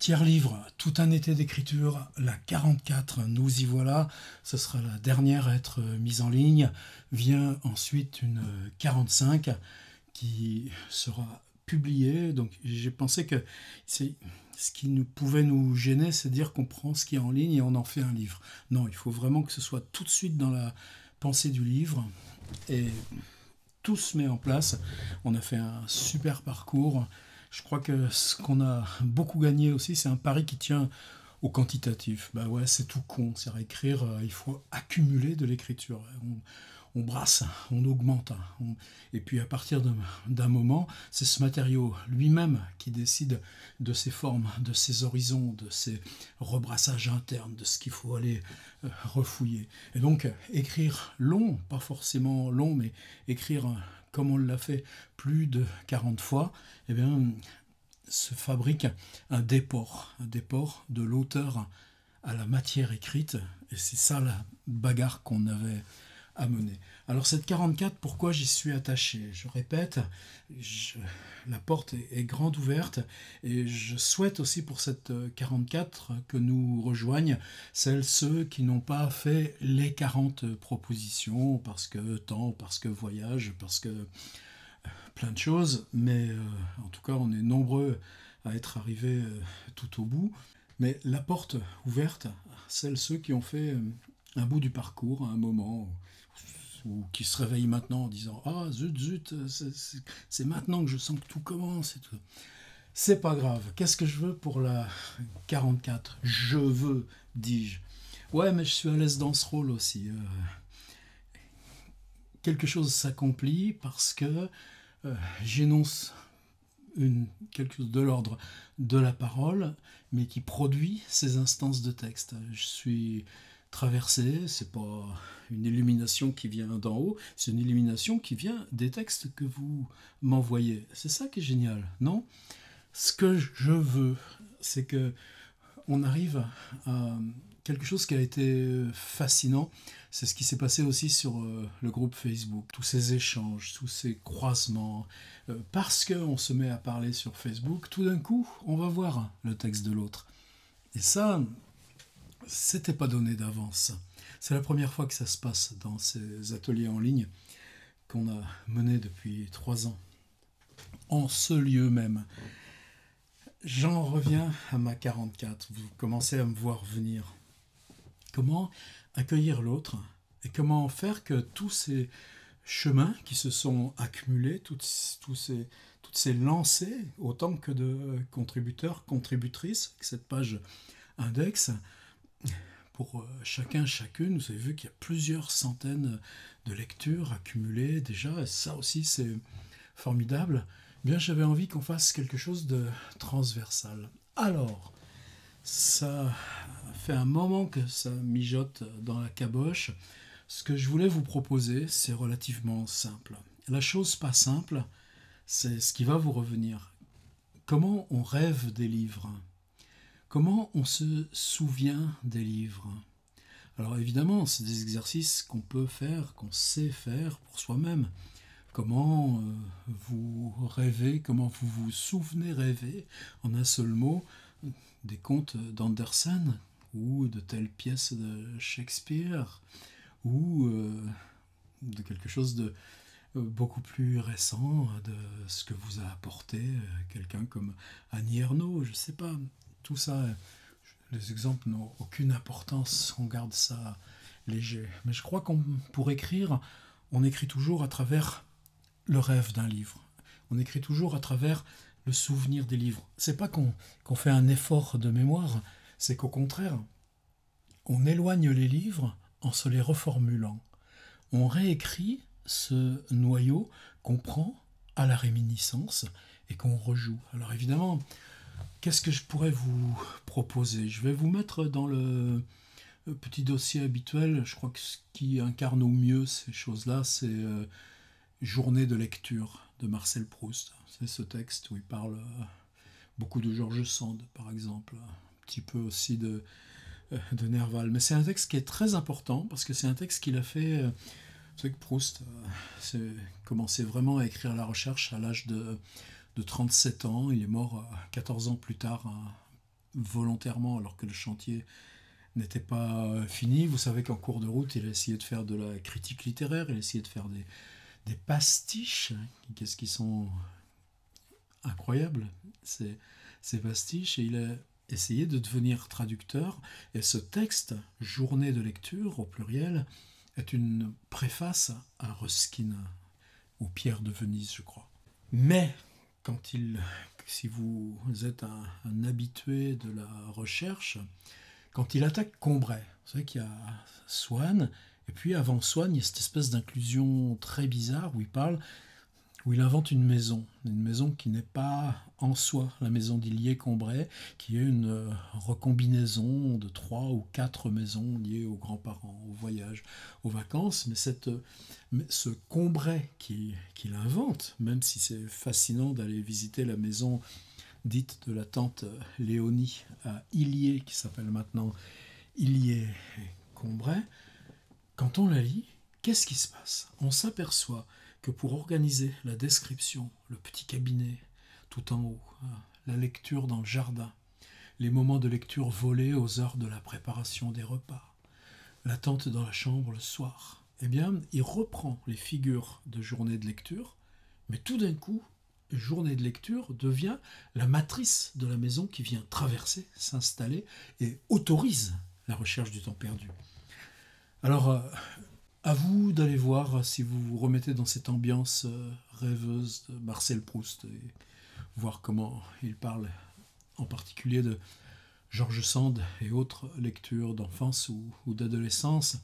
Pierre Livre, Tout un été d'écriture, la 44, nous y voilà. Ce sera la dernière à être mise en ligne. Vient ensuite une 45 qui sera publiée. Donc j'ai pensé que c'est ce qui nous pouvait nous gêner, c'est de dire qu'on prend ce qui est en ligne et on en fait un livre. Non, il faut vraiment que ce soit tout de suite dans la pensée du livre. Et tout se met en place. On a fait un super parcours. Je crois que ce qu'on a beaucoup gagné aussi, c'est un pari qui tient au quantitatif. Bah ouais, c'est tout con. C'est à écrire, il faut accumuler de l'écriture. On brasse, on augmente. Et puis à partir d'un moment, c'est ce matériau lui-même qui décide de ses formes, de ses horizons, de ses rebrassages internes, de ce qu'il faut aller refouiller. Et donc écrire long, pas forcément long, mais écrire comme on l'a fait plus de 40 fois, eh bien, se fabrique un déport de l'auteur à la matière écrite. Et c'est ça la bagarre qu'on avait à mener. Alors cette 44, pourquoi j'y suis attaché? Je répète, la porte est grande ouverte et je souhaite aussi pour cette 44 que nous rejoignent ceux qui n'ont pas fait les 40 propositions parce que temps, parce que voyage, parce que plein de choses, mais en tout cas on est nombreux à être arrivés tout au bout. Mais la porte ouverte, ceux qui ont fait un bout du parcours à un moment, ou qui se réveillent maintenant en disant ah zut, c'est maintenant que je sens que tout commence et tout. C'est pas grave. Qu'est-ce que je veux pour la 44? Je veux, dis-je. Ouais, mais je suis à l'aise dans ce rôle aussi. Quelque chose s'accomplit parce que j'énonce quelque chose de l'ordre de la parole, mais qui produit ces instances de texte. Je suis traversé, c'est pas une illumination qui vient d'en haut, c'est une illumination qui vient des textes que vous m'envoyez. C'est ça qui est génial, non? Ce que je veux, c'est que on arrive à quelque chose qui a été fascinant. C'est ce qui s'est passé aussi sur le groupe Facebook. Tous ces échanges, tous ces croisements. Parce qu'on se met à parler sur Facebook, tout d'un coup, on va voir le texte de l'autre. Et ça, c'était pas donné d'avance. C'est la première fois que ça se passe dans ces ateliers en ligne qu'on a menés depuis 3 ans. En ce lieu même. J'en reviens à ma 44. Vous commencez à me voir venir. Comment accueillir l'autre et comment faire que tous ces chemins qui se sont accumulés, toutes ces lancées, autant que de contributeurs, contributrices, avec cette page index, pour chacun, chacune, vous avez vu qu'il y a plusieurs centaines de lectures accumulées déjà, et ça aussi c'est formidable. Bien, j'avais envie qu'on fasse quelque chose de transversal. Alors, ça fait un moment que ça mijote dans la caboche. Ce que je voulais vous proposer, c'est relativement simple. La chose pas simple, c'est ce qui va vous revenir. Comment on rêve des livres? Comment on se souvient des livres? Alors évidemment, c'est des exercices qu'on peut faire, qu'on sait faire pour soi-même. Comment vous rêvez, comment vous vous souvenez rêver, en un seul mot, des contes d'Andersen ou de telles pièces de Shakespeare ou de quelque chose de beaucoup plus récent, de ce que vous a apporté quelqu'un comme Annie Ernaux, je ne sais pas. Tout ça, les exemples n'ont aucune importance, on garde ça léger. Mais je crois qu'on pour écrire, on écrit toujours à travers le rêve d'un livre. On écrit toujours à travers le souvenir des livres. C'est pas qu'on fait un effort de mémoire, c'est qu'au contraire, on éloigne les livres en se les reformulant. On réécrit ce noyau qu'on prend à la réminiscence et qu'on rejoue. Alors évidemment, qu'est-ce que je pourrais vous proposer? Je vais vous mettre dans le petit dossier habituel. Je crois que ce qui incarne au mieux ces choses-là, c'est Journée de lecture de Marcel Proust. C'est ce texte où il parle beaucoup de George Sand, par exemple, un petit peu aussi de Nerval. Mais c'est un texte qui est très important parce que c'est un texte qu'il a fait. Vous savez que Proust c'est commencé vraiment à écrire la recherche à l'âge de 37 ans. Il est mort 14 ans plus tard, volontairement alors que le chantier n'était pas fini. Vous savez qu'en cours de route, il a essayé de faire de la critique littéraire, il a essayé de faire des pastiches, qu'est-ce qui sont incroyables, ces pastiches, et il a essayé de devenir traducteur. Et ce texte, Journée de lecture, au pluriel, est une préface à Ruskin, ou Pierre de Venise, je crois. Mais, si vous êtes un habitué de la recherche, quand il attaque Combray, vous savez qu'il y a Swann, et puis avant Swann, il y a cette espèce d'inclusion très bizarre où il invente une maison qui n'est pas en soi la maison d'Illier-Combray, qui est une recombinaison de 3 ou 4 maisons liées aux grands-parents, au voyage, aux vacances. Mais ce Combray qu'il invente, même si c'est fascinant d'aller visiter la maison dite de la tante Léonie à Illier, qui s'appelle maintenant Illier-Combray, quand on la lit, qu'est-ce qui se passe? On s'aperçoit que pour organiser la description, le petit cabinet tout en haut, la lecture dans le jardin, les moments de lecture volés aux heures de la préparation des repas, l'attente dans la chambre le soir, eh bien, il reprend les figures de journée de lecture, mais tout d'un coup, journée de lecture devient la matrice de la maison qui vient traverser, s'installer et autorise la recherche du temps perdu. Alors, à vous d'aller voir si vous vous remettez dans cette ambiance rêveuse de Marcel Proust et voir comment il parle en particulier de George Sand et autres lectures d'enfance ou d'adolescence.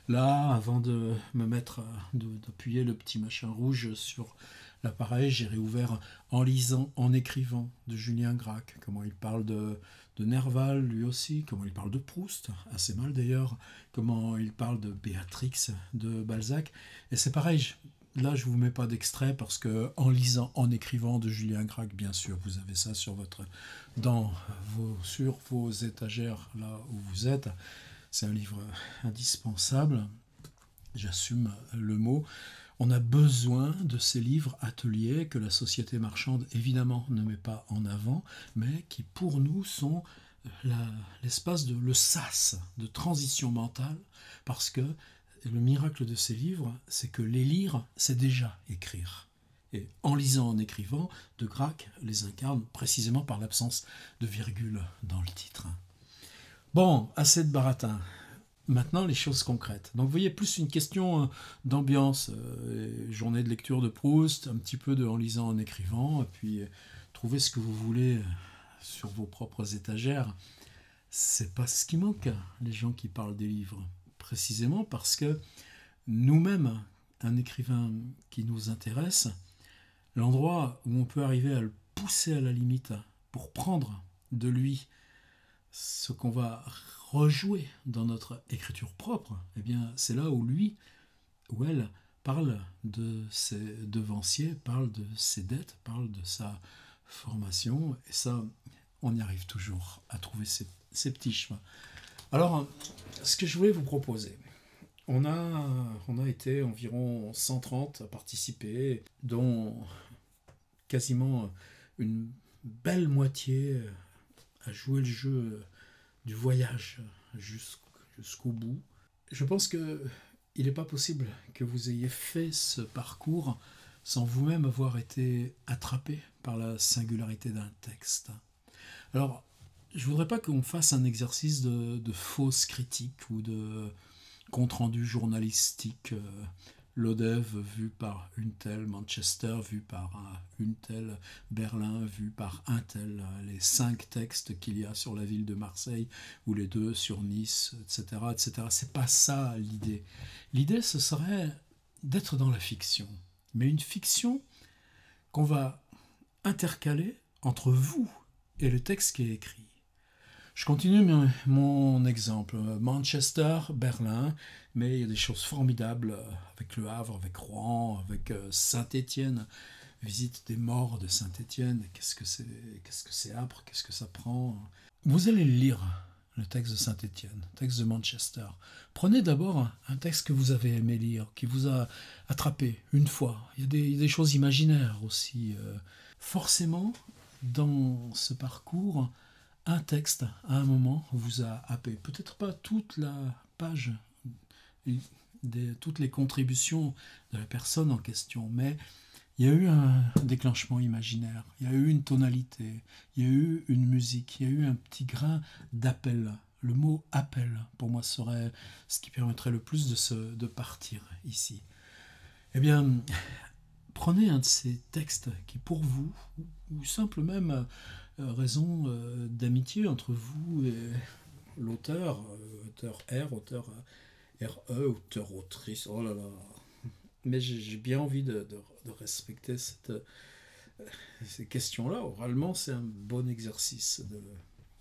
Là, avant de me mettre, d'appuyer le petit machin rouge sur l'appareil, j'ai réouvert En lisant, en écrivant de Julien Gracq, comment il parle de Nerval lui aussi, comment il parle de Proust, assez mal d'ailleurs, comment il parle de Béatrix de Balzac. Et c'est pareil, là je ne vous mets pas d'extrait parce que En lisant, en écrivant de Julien Gracq, bien sûr, vous avez ça sur vos étagères là où vous êtes. C'est un livre indispensable, j'assume le mot. On a besoin de ces livres ateliers que la société marchande évidemment ne met pas en avant, mais qui pour nous sont l'espace le sas de transition mentale, parce que le miracle de ces livres, c'est que les lire, c'est déjà écrire. Et En lisant, en écrivant, de Gracq les incarne précisément par l'absence de virgule dans le titre. Bon, assez de baratin. Maintenant, les choses concrètes. Donc, vous voyez, plus une question d'ambiance. Journée de lecture de Proust, un petit peu de En lisant, en écrivant, et puis trouvez ce que vous voulez sur vos propres étagères. C'est pas ce qui manque, les gens qui parlent des livres. Précisément parce que nous-mêmes, un écrivain qui nous intéresse, l'endroit où on peut arriver à le pousser à la limite pour prendre de lui ce qu'on va rejouer dans notre écriture propre, eh bien, c'est là où lui ou elle parle de ses devanciers, parle de ses dettes, parle de sa formation, et ça, on y arrive toujours à trouver ces petits chemins. Alors, ce que je voulais vous proposer, on a été environ 130 à participer, dont quasiment une belle moitié à jouer le jeu du voyage jusqu'au bout. Je pense qu'il n'est pas possible que vous ayez fait ce parcours sans vous-même avoir été attrapé par la singularité d'un texte. Alors, je ne voudrais pas qu'on fasse un exercice de fausse critique ou de compte-rendu journalistique. Lodève vu par une telle, Manchester vu par une telle, Berlin vu par un tel, les 5 textes qu'il y a sur la ville de Marseille ou les 2 sur Nice, etc., etc. C'est pas ça l'idée. L'idée, ce serait d'être dans la fiction, mais une fiction qu'on va intercaler entre vous et le texte qui est écrit. Je continue mon exemple. Manchester, Berlin, mais il y a des choses formidables avec Le Havre, avec Rouen, avec Saint-Étienne. Visite des morts de Saint-Étienne. Qu'est-ce que c'est âpre, qu'est-ce que ça prend. Vous allez lire le texte de Saint-Étienne, le texte de Manchester. Prenez d'abord un texte que vous avez aimé lire, qui vous a attrapé une fois. Il y a des choses imaginaires aussi. Forcément, dans ce parcours, un texte, à un moment, vous a happé. Peut-être pas toute la page, toutes les contributions de la personne en question, mais il y a eu un déclenchement imaginaire, il y a eu une tonalité, il y a eu une musique, il y a eu un petit grain d'appel. Le mot appel, pour moi, serait ce qui permettrait le plus de partir ici. Eh bien, prenez un de ces textes qui, pour vous, ou simple même raison d'amitié entre vous et l'auteur, auteur R, auteur RE, auteur, autrice, oh là là. Mais j'ai bien envie de respecter ces questions-là. Oralement, c'est un bon exercice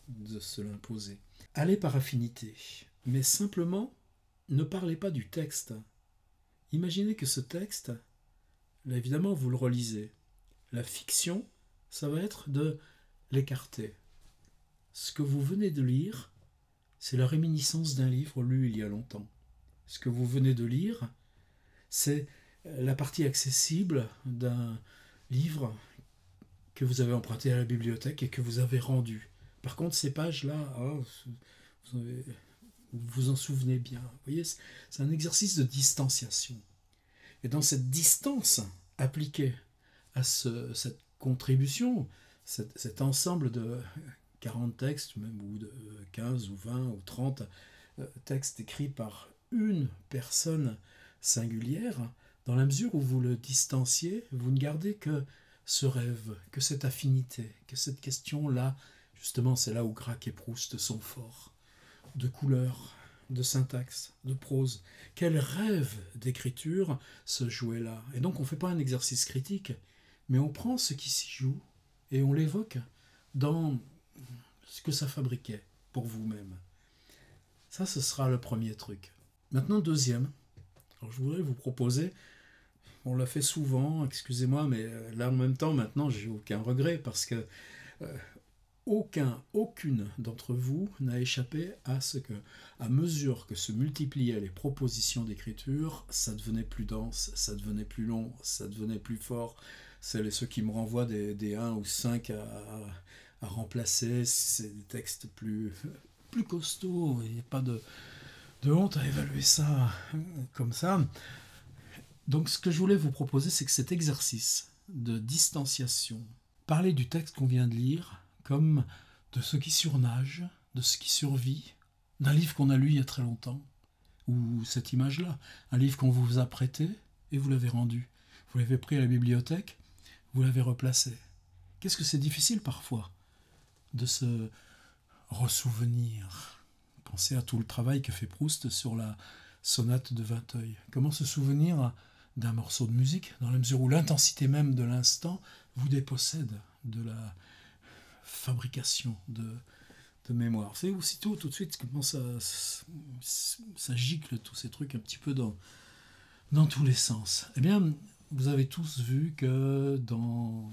de se l'imposer. Allez par affinité, mais simplement, ne parlez pas du texte. Imaginez que ce texte, là évidemment vous le relisez. La fiction, ça va être de l'écarter. Ce que vous venez de lire, c'est la réminiscence d'un livre lu il y a longtemps. Ce que vous venez de lire, c'est la partie accessible d'un livre que vous avez emprunté à la bibliothèque et que vous avez rendu. Par contre, ces pages-là, vous vous en souvenez bien. Vous voyez, c'est un exercice de distanciation. Et dans cette distance appliquée à cette contribution, cet ensemble de 40 textes, même, ou de 15 ou 20 ou 30 textes écrits par une personne singulière, dans la mesure où vous le distanciez, vous ne gardez que ce rêve, que cette affinité, que cette question-là, justement, c'est là où Gracq et Proust sont forts, de couleurs, de syntaxe, de prose. Quel rêve d'écriture se jouait là. Et donc on ne fait pas un exercice critique, mais on prend ce qui s'y joue et on l'évoque dans ce que ça fabriquait pour vous-même. Ça, ce sera le premier truc. Maintenant, deuxième. Alors, je voudrais vous proposer, on l'a fait souvent, excusez-moi, mais là en même temps, maintenant, j'ai aucun regret parce que aucune d'entre vous n'a échappé à ce que, à mesure que se multipliaient les propositions d'écriture, ça devenait plus dense, ça devenait plus long, ça devenait plus fort. Celles et ceux qui me renvoient des 1 ou 5 à remplacer, c'est des textes plus costauds, il n'y a pas de honte à évaluer ça comme ça. Donc ce que je voulais vous proposer, c'est que cet exercice de distanciation, parler du texte qu'on vient de lire comme de ce qui surnage, de ce qui survit, d'un livre qu'on a lu il y a très longtemps, ou cette image-là, un livre qu'on vous a prêté et vous l'avez rendu. Vous l'avez pris à la bibliothèque, vous l'avez replacé. Qu'est-ce que c'est difficile parfois de se ressouvenir. Pensez à tout le travail que fait Proust sur la sonate de Vinteuil. Comment se souvenir d'un morceau de musique dans la mesure où l'intensité même de l'instant vous dépossède de la fabrication de mémoire. C'est aussitôt, tout de suite, comment ça gicle tous ces trucs un petit peu dans tous les sens. Eh bien, vous avez tous vu que dans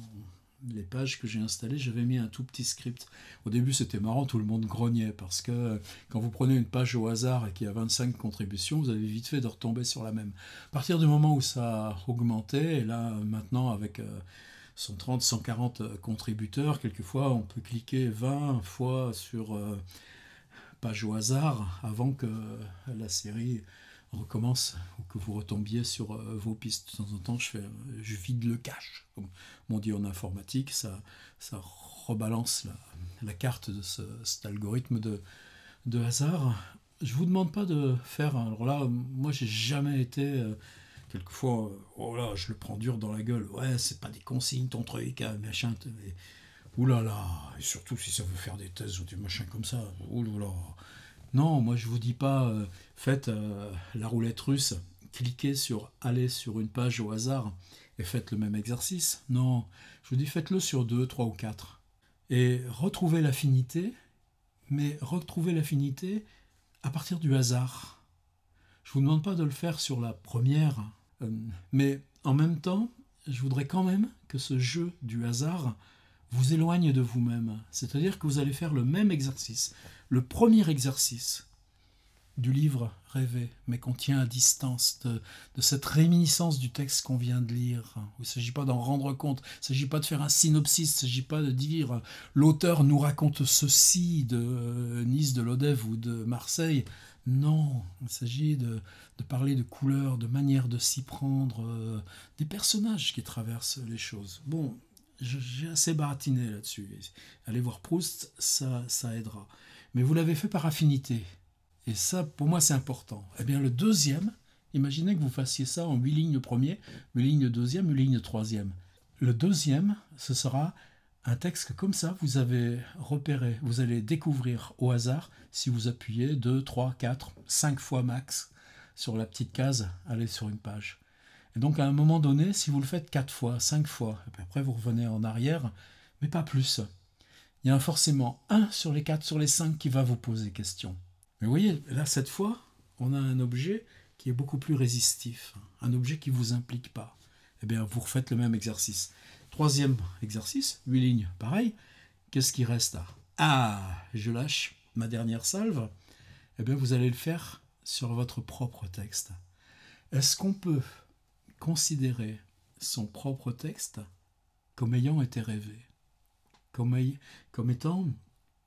les pages que j'ai installées, j'avais mis un tout petit script. Au début, c'était marrant, tout le monde grognait, parce que quand vous prenez une page au hasard et qu'il y a 25 contributions, vous avez vite fait de retomber sur la même. À partir du moment où ça a augmenté, et là, maintenant, avec 130, 140 contributeurs, quelquefois, on peut cliquer 20 fois sur page au hasard avant que la série recommence ou que vous retombiez sur vos pistes. De temps en temps, je vide le cache, comme on dit en informatique, ça rebalance la carte de cet algorithme de hasard. Je vous demande pas de faire, alors là, moi j'ai jamais été, quelquefois, oh là, je le prends dur dans la gueule, ouais, c'est pas des consignes ton truc, machin, oulala, et surtout si ça veut faire des thèses ou des machins comme ça, oulala. Non, moi je vous dis pas, faites la roulette russe, cliquez sur aller sur une page au hasard et faites le même exercice. Non, je vous dis faites-le sur 2, 3 ou 4. Et retrouvez l'affinité, mais retrouvez l'affinité à partir du hasard. Je vous demande pas de le faire sur la première, mais en même temps, je voudrais quand même que ce jeu du hasard vous éloigne de vous-même. C'est-à-dire que vous allez faire le même exercice. Le premier exercice, du livre rêvé, mais qu'on tient à distance, de cette réminiscence du texte qu'on vient de lire. Il ne s'agit pas d'en rendre compte, il ne s'agit pas de faire un synopsis, il ne s'agit pas de dire l'auteur nous raconte ceci de Nice, de Lodève ou de Marseille. Non, il s'agit de parler de couleurs, de manière de s'y prendre, des personnages qui traversent les choses. Bon, j'ai assez baratiné là-dessus. Allez voir Proust, ça aidera. Mais vous l'avez fait par affinité. Et ça, pour moi, c'est important. Eh bien, le deuxième, imaginez que vous fassiez ça en 8 lignes le premier, 8 lignes le deuxième, 8 lignes le troisième. Le deuxième, ce sera un texte que, comme ça, vous avez repéré, vous allez découvrir au hasard si vous appuyez 2, 3, 4, 5 fois max sur la petite case, allez sur une page. Et donc, à un moment donné, si vous le faites 4 fois, 5 fois, et puis après vous revenez en arrière, mais pas plus. Il y a forcément un sur les 4, sur les 5 qui va vous poser question. Mais vous voyez, là, cette fois, on a un objet qui est beaucoup plus résistif, un objet qui ne vous implique pas. Eh bien, vous refaites le même exercice. Troisième exercice, 8 lignes, pareil. Qu'est-ce qui reste là? Ah, je lâche ma dernière salve. Eh bien, vous allez le faire sur votre propre texte. Est-ce qu'on peut considérer son propre texte comme ayant été rêvé, comme étant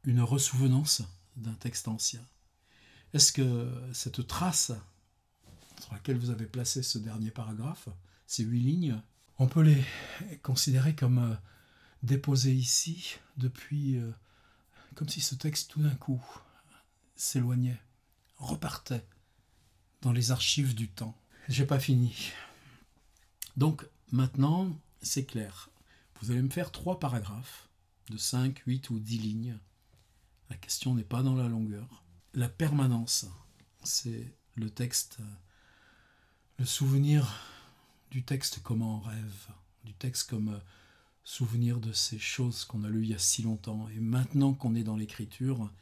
une ressouvenance d'un texte ancien? Est-ce que cette trace sur laquelle vous avez placé ce dernier paragraphe, ces 8 lignes, on peut les considérer comme déposées ici depuis, comme si ce texte tout d'un coup s'éloignait, repartait dans les archives du temps. J'ai pas fini. Donc maintenant, c'est clair. Vous allez me faire 3 paragraphes de 5, 8 ou 10 lignes. La question n'est pas dans la longueur. La permanence, c'est le texte, le souvenir du texte comme en rêve, du texte comme souvenir de ces choses qu'on a lues il y a si longtemps. Et maintenant qu'on est dans l'écriture,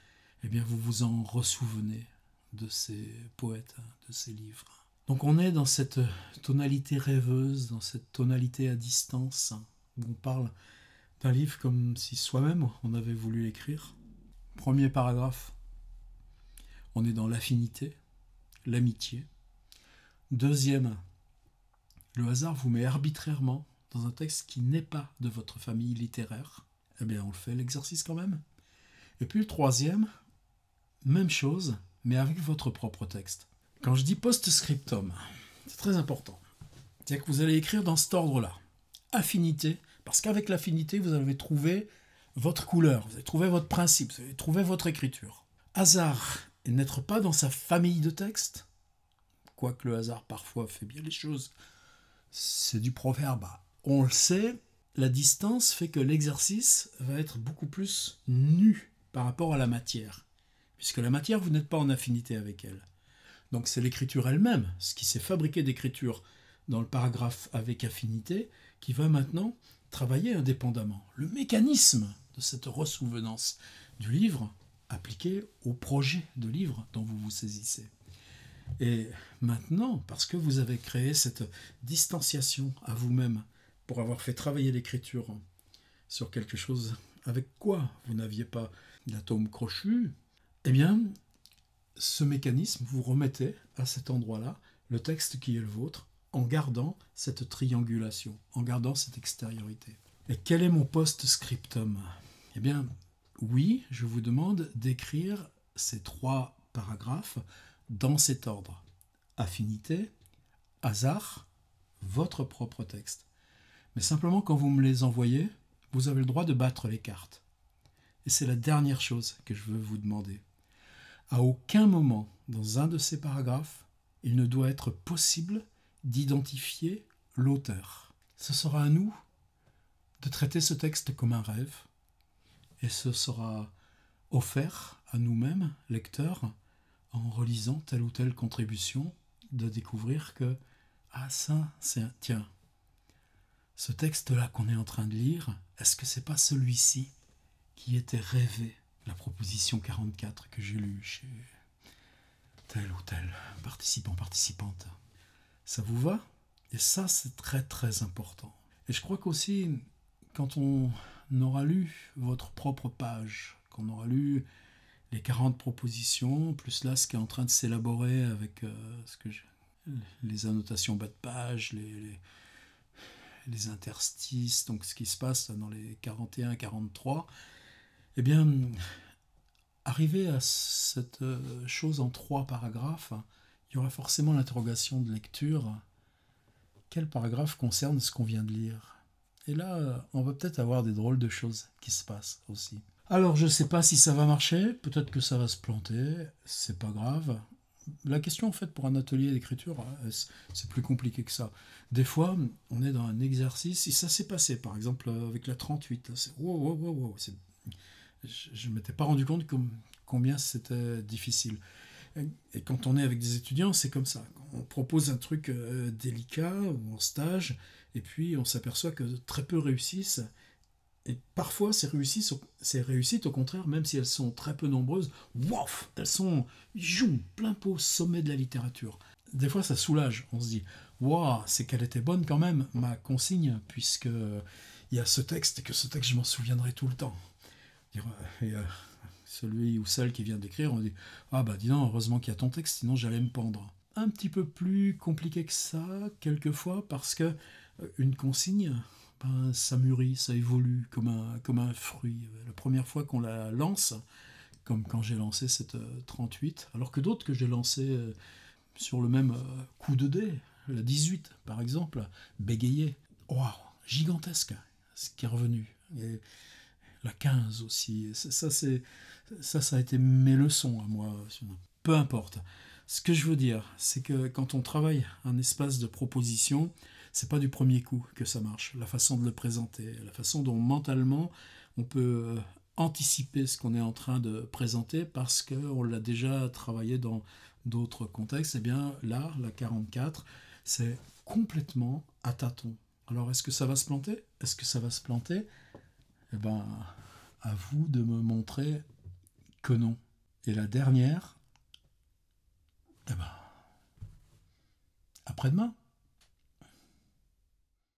eh bien vous vous en ressouvenez de ces poètes, de ces livres. Donc on est dans cette tonalité rêveuse, dans cette tonalité à distance, où on parle d'un livre comme si soi-même on avait voulu l'écrire. Premier paragraphe. On est dans l'affinité, l'amitié. Deuxième, le hasard vous met arbitrairement dans un texte qui n'est pas de votre famille littéraire. Eh bien, on le fait l'exercice quand même. Et puis le troisième, même chose, mais avec votre propre texte. Quand je dis post-scriptum, c'est très important. C'est-à-dire que vous allez écrire dans cet ordre-là. Affinité, parce qu'avec l'affinité, vous allez trouver votre couleur, vous allez trouver votre principe, vous allez trouver votre écriture. Hasard, et n'être pas dans sa famille de textes, quoique le hasard parfois fait bien les choses, c'est du proverbe. On le sait, la distance fait que l'exercice va être beaucoup plus nu par rapport à la matière, puisque la matière, vous n'êtes pas en affinité avec elle. Donc c'est l'écriture elle-même, ce qui s'est fabriqué d'écriture dans le paragraphe avec affinité, qui va maintenant travailler indépendamment. Le mécanisme de cette ressouvenance du livre appliqué au projet de livre dont vous vous saisissez. Et maintenant, parce que vous avez créé cette distanciation à vous-même pour avoir fait travailler l'écriture sur quelque chose avec quoi vous n'aviez pas d'atome crochu, eh bien, ce mécanisme, vous remettez à cet endroit-là le texte qui est le vôtre en gardant cette triangulation, en gardant cette extériorité. Et quel est mon post-scriptum? Eh bien, oui, je vous demande d'écrire ces 3 paragraphes dans cet ordre. Affinité, hasard, votre propre texte. Mais simplement, quand vous me les envoyez, vous avez le droit de battre les cartes. Et c'est la dernière chose que je veux vous demander. À aucun moment, dans un de ces paragraphes, il ne doit être possible d'identifier l'auteur. Ce sera à nous de traiter ce texte comme un rêve, et ce sera offert à nous-mêmes, lecteurs, en relisant telle ou telle contribution, de découvrir que, ah ça, tiens, ce texte-là qu'on est en train de lire, est-ce que c'est pas celui-ci qui était rêvé? La proposition 44 que j'ai lue chez tel ou tel participant, participante. Ça vous va? Et ça, c'est très très important. Et je crois qu'aussi, quand on aura lu votre propre page, qu'on aura lu les 40 propositions, plus là ce qui est en train de s'élaborer avec les annotations bas de page, les interstices, donc ce qui se passe dans les 41, 43, eh bien, arrivé à cette chose en 3 paragraphes, il y aura forcément l'interrogation de lecture. Quel paragraphe concerne ce qu'on vient de lire? Et là, on va peut-être avoir des drôles de choses qui se passent aussi. Alors, je ne sais pas si ça va marcher, peut-être que ça va se planter, c'est pas grave. La question, en fait, pour un atelier d'écriture, c'est plus compliqué que ça. Des fois, on est dans un exercice, et ça s'est passé, par exemple, avec la 38. Là, wow, je ne m'étais pas rendu compte combien c'était difficile. Et quand on est avec des étudiants, c'est comme ça. On propose un truc délicat ou en stage, et puis on s'aperçoit que très peu réussissent. Et parfois, ces réussites, au contraire, même si elles sont très peu nombreuses, wouaf, elles sont plein pot, sommet de la littérature. Des fois, ça soulage. On se dit, waouh, c'est qu'elle était bonne quand même, ma consigne, puisque il y a ce texte, et que ce texte, je m'en souviendrai tout le temps. Et, celui ou celle qui vient d'écrire, on dit, ah bah dis donc, heureusement qu'il y a ton texte, sinon j'allais me pendre. Un petit peu plus compliqué que ça, quelquefois, parce que une consigne, ben, ça mûrit, ça évolue comme un fruit. La première fois qu'on la lance, comme quand j'ai lancé cette 38, alors que d'autres que j'ai lancées sur le même coup de dé, la 18 par exemple, bégayée, waouh, gigantesque, ce qui est revenu. Et la 15 aussi, ça a été mes leçons à moi. Peu importe. Ce que je veux dire, c'est que quand on travaille un espace de proposition, c'est pas du premier coup que ça marche. La façon de le présenter, la façon dont mentalement on peut anticiper ce qu'on est en train de présenter parce qu'on l'a déjà travaillé dans d'autres contextes, et bien là, la 44, c'est complètement à tâtons. Alors est-ce que ça va se planter? Est-ce que ça va se planter? Eh ben, à vous de me montrer que non. Et la dernière, eh ben, après-demain.